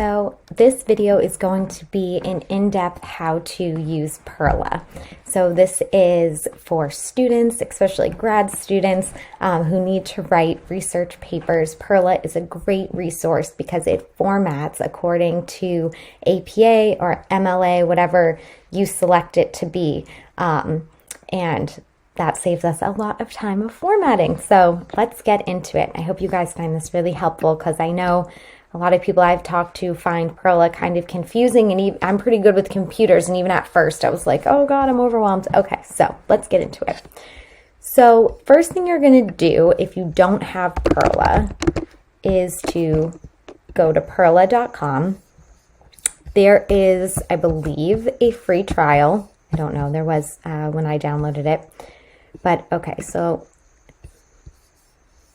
So this video is going to be an in-depth how to use Perla. So this is for students, especially grad students who need to write research papers. Perla is a great resource because it formats according to APA or MLA, whatever you select it to be. And that saves us a lot of time of formatting. So let's get into it. I hope you guys find this really helpful because I know a lot of people I've talked to find Perla kind of confusing, and I'm pretty good with computers, and even at first I was like, oh God, I'm overwhelmed. Okay, so let's get into it. So first thing you're going to do if you don't have Perla is to go to perla.com. There is, I believe, a free trial. I don't know, there was when I downloaded it. But okay, so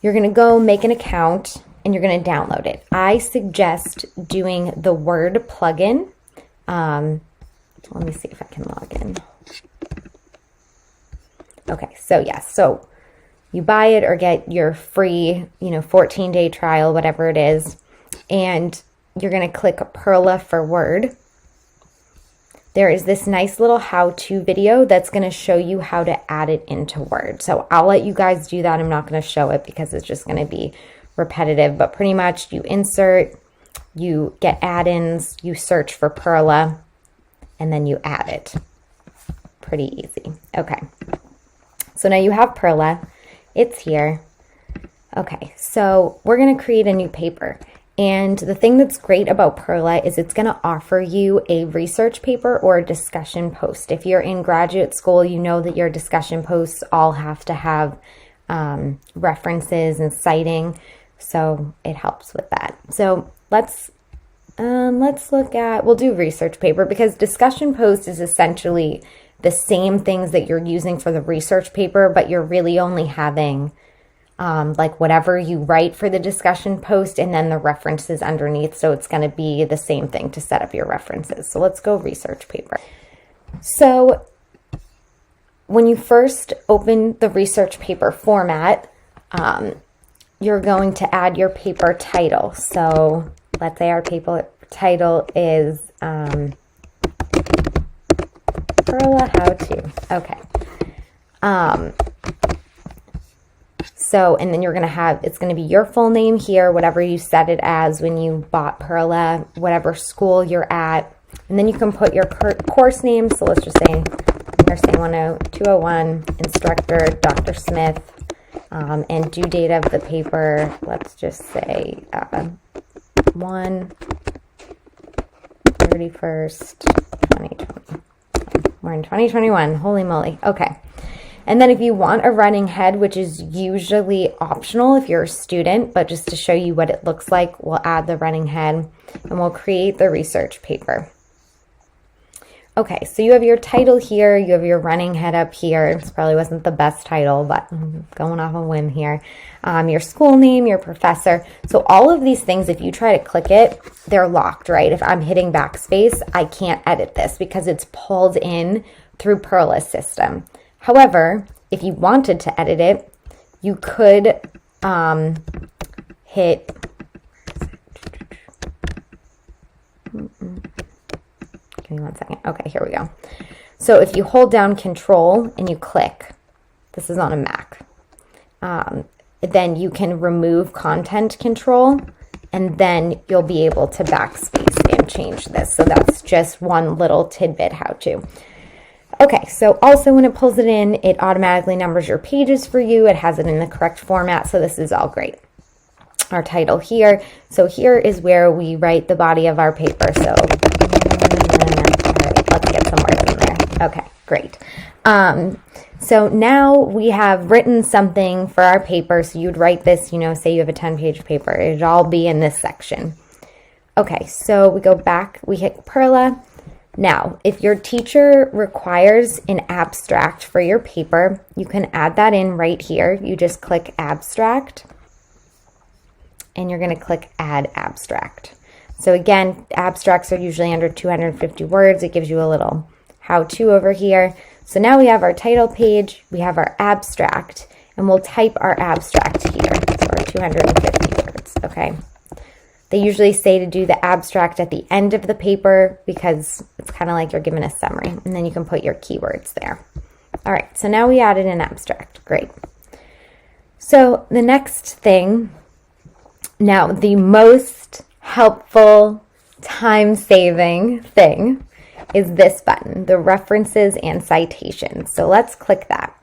you're going to go make an account and you're going to download it. I suggest doing the Word plugin. Let me see if I can log in. Okay, so yes, so you buy it or get your free, 14-day trial, whatever it is, and you're going to click Perla for Word. There is this nice little how-to video that's going to show you how to add it into Word. So I'll let you guys do that. I'm not going to show it because it's just going to be repetitive, but pretty much you insert, you get add-ins, you search for Perla, and then you add it. Pretty easy. Okay. So now you have Perla. It's here. Okay, so we're going to create a new paper. And the thing that's great about Perla is it's going to offer you a research paper or a discussion post. If you're in graduate school, you know that your discussion posts all have to have references and citing, so it helps with that. So let's look at, we'll do research paper because discussion post is essentially the same things that you're using for the research paper, but you're really only having like whatever you write for the discussion post and then the references underneath. So it's going to be the same thing to set up your references. So let's go research paper. So when you first open the research paper format, you're going to add your paper title. So let's say our paper title is Perla How To. Okay. So, and then you're going to have, it's going to be your full name here, whatever you set it as when you bought Perla, whatever school you're at. And then you can put your course name. So let's just say Nursing 201, instructor, Dr. Smith, and due date of the paper. Let's just say 1/31/2020. We're in 2021. Holy moly. Okay. And then if you want a running head, which is usually optional if you're a student, but just to show you what it looks like, we'll add the running head and we'll create the research paper. Okay, so you have your title here, you have your running head up here. This probably wasn't the best title, but I'm going off a whim here. Your school name, your professor. So all of these things, if you try to click it, they're locked, right? If I'm hitting backspace, I can't edit this because it's pulled in through Perla's system. However, if you wanted to edit it, you could hit, give me 1 second. Okay, here we go. So if you hold down Control and you click, this is on a Mac, then you can remove content control and then you'll be able to backspace and change this. So that's just one little tidbit how to. Okay, so also when it pulls it in, it automatically numbers your pages for you. It has it in the correct format, so this is all great. Our title here. So here is where we write the body of our paper. So, all right, let's get some words in there. Okay, great. So now we have written something for our paper. So you'd write this, say you have a 10-page paper. It'd all be in this section. Okay, so we go back, we hit Perla. Now, if your teacher requires an abstract for your paper, you can add that in right here. You just click Abstract, and you're going to click Add Abstract. So again, abstracts are usually under 250 words. It gives you a little how-to over here. So now we have our title page, we have our abstract, and we'll type our abstract here. So our 250 words, okay? They usually say to do the abstract at the end of the paper because it's kind of like you're given a summary, and then you can put your keywords there. All right, so now we added an abstract. Great. So the next thing, now the most helpful, time-saving thing is this button, the references and citations. So let's click that.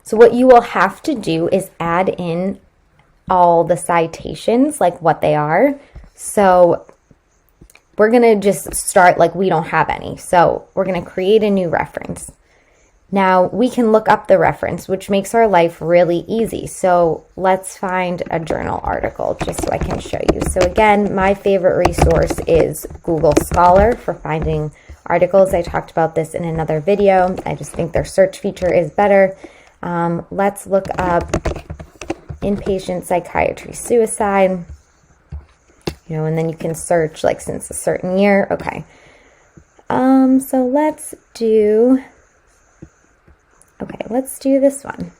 So what you will have to do is add in all the citations, like what they are. So we're going to just start like we don't have any. So we're going to create a new reference. Now we can look up the reference, which makes our life really easy. So let's find a journal article just so I can show you. So again, my favorite resource is Google Scholar for finding articles. I talked about this in another video. I just think their search feature is better. Let's look up inpatient psychiatry suicide, and then you can search like since a certain year. Okay. So let's do this one.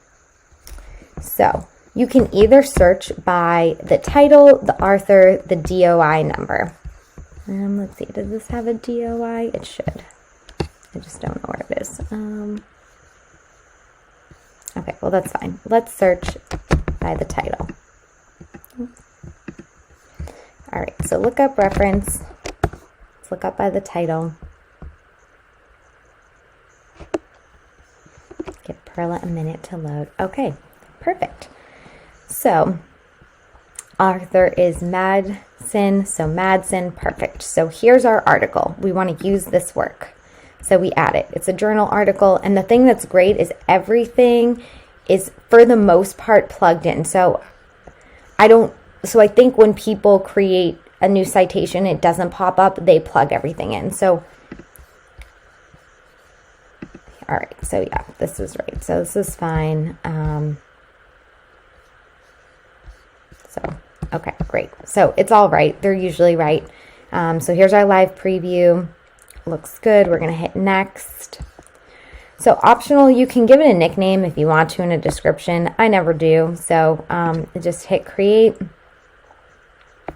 So you can either search by the title, the author, the DOI number. Let's see, does this have a DOI? It should. I just don't know where it is. Okay, well that's fine. Let's search by the title. All right, so look up reference. Let's look up by the title. Give Perla a minute to load. Okay, perfect. So author is Madsen, so Madsen, perfect. So here's our article. We want to use this work. So we add it. It's a journal article, and the thing that's great is everything is for the most part plugged in. So I think when people create a new citation, it doesn't pop up, they plug everything in. So all right, so yeah, this is right. So this is fine. Okay, great. So it's all right. They're usually right. So here's our live preview. Looks good. We're going to hit next. So optional, you can give it a nickname if you want to in a description. I never do. So just hit create. All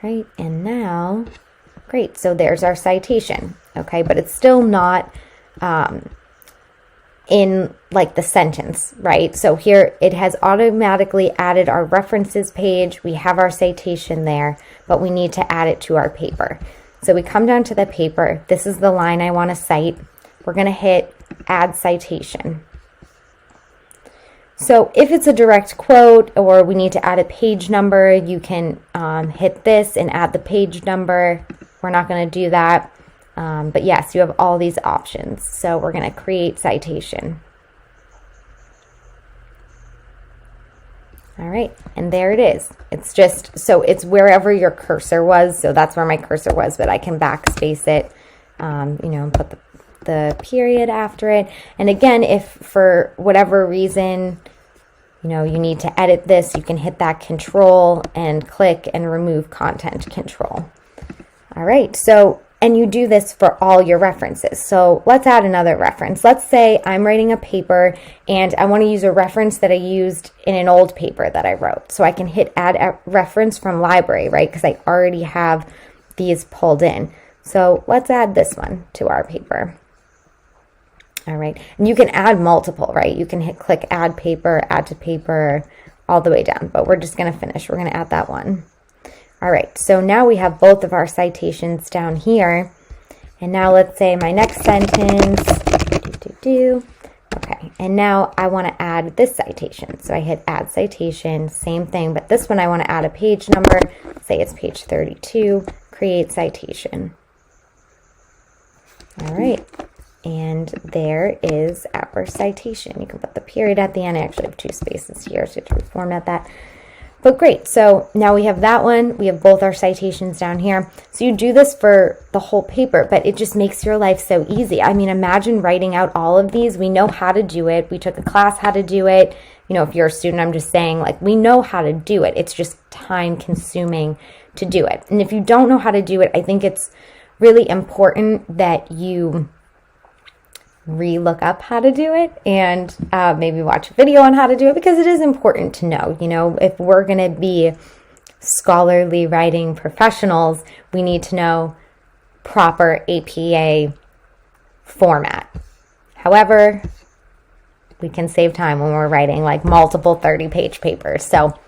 right, and now, great. So there's our citation. Okay, but it's still not in like the sentence, right? So here it has automatically added our references page. We have our citation there, but we need to add it to our paper. So we come down to the paper. This is the line I want to cite. We're going to hit add citation. So if it's a direct quote or we need to add a page number, you can hit this and add the page number. We're not going to do that. But yes, you have all these options. So we're going to create citation. All right, and there it is. It's just, so it's wherever your cursor was. So that's where my cursor was, but I can backspace it, and put the period after it. And again, if for whatever reason, you need to edit this, you can hit that control and click and remove content control. All right, so and you do this for all your references. So let's add another reference. Let's say I'm writing a paper and I want to use a reference that I used in an old paper that I wrote. So I can hit add a reference from library, right? Because I already have these pulled in. So let's add this one to our paper. All right. And you can add multiple, right? You can click add paper, add to paper, all the way down. But we're just going to finish. We're going to add that one. All right, so now we have both of our citations down here. And now let's say my next sentence, Okay, and now I want to add this citation. So I hit add citation, same thing, but this one I want to add a page number. Say it's page 32, create citation. All right, and there is our citation. You can put the period at the end. I actually have 2 spaces here, so to reformat that. But great, so now we have that one. We have both our citations down here. So you do this for the whole paper, but it just makes your life so easy. I mean, imagine writing out all of these. We know how to do it. We took a class how to do it. If you're a student, I'm just saying, like, we know how to do it. It's just time consuming to do it. And if you don't know how to do it, I think it's really important that you re-look up how to do it and maybe watch a video on how to do it, because it is important to know, if we're going to be scholarly writing professionals, we need to know proper APA format. However, we can save time when we're writing like multiple 30-page papers. So,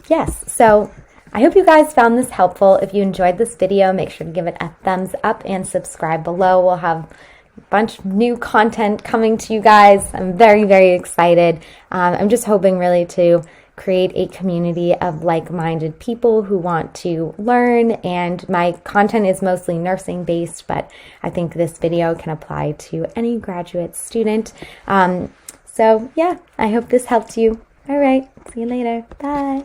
yes. So I hope you guys found this helpful. If you enjoyed this video, make sure to give it a thumbs up and subscribe below. We'll have a bunch of new content coming to you guys. I'm very, very excited. I'm just hoping really to create a community of like-minded people who want to learn, and my content is mostly nursing based, but I think this video can apply to any graduate student. So yeah, I hope this helped you. All right, see you later. Bye.